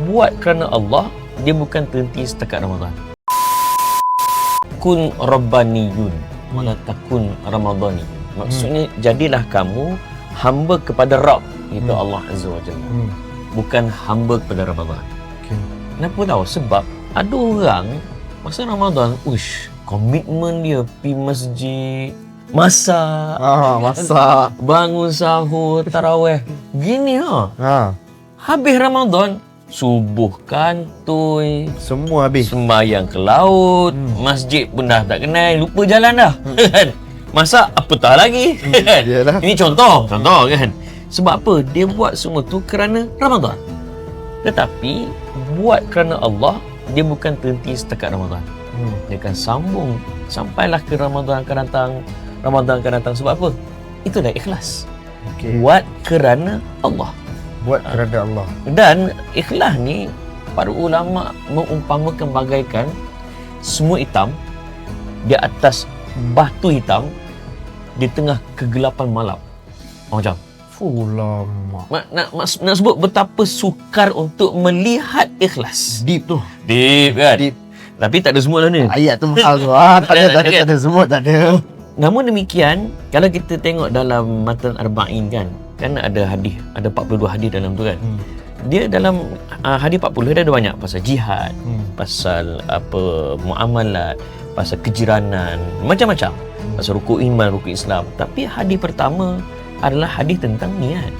buat kerana Allah, dia bukan terhenti setakat Ramadan. Kun rabbaniyun, wala takun ramadhani. Maksudnya jadilah kamu hamba kepada Rabb, iaitu Allah Azza wa Jalla. Bukan hamba kepada Ramadan. Okay. Kenapa tahu? Sebab ada orang masa Ramadan, komitmen dia pergi masjid, masak, Masak. bangun sahur, tarawih. Gini Habis Ramadan, subuh kantoi, Semua habis. sembahyang ke laut, masjid pun dah tak kenal, lupa jalan dah. Kan? Masak apatah lagi. Kan? Yalah. Ini contoh kan. Sebab apa? Dia buat semua tu kerana Ramadan. Tetapi buat kerana Allah, dia bukan terhenti setakat Ramadan. Dia akan sambung sampailah ke Ramadan akan datang. Sebab apa? Itulah ikhlas. Okay. Buat kerana Allah. Buat kerana Allah. Dan ikhlas ni para ulama mengumpamakan bagaikan semua hitam di atas batu hitam di tengah kegelapan malam. Macam Lama. nak sebut betapa sukar untuk melihat ikhlas. Deep tu. Deep kan? Deep. Tapi tak ada semua lah ni. Ayat tu mahal tu. Tak ada semua, tak ada. Namun demikian, kalau kita tengok dalam Matan Arba'in kan ada hadis, ada 42 hadis dalam tu kan. Dia dalam hadis 40 dia ada banyak pasal jihad, pasal muamalat, pasal kejiranan, macam-macam. Pasal rukuk iman, rukuk Islam. Tapi hadis pertama adalah hadis tentang niat.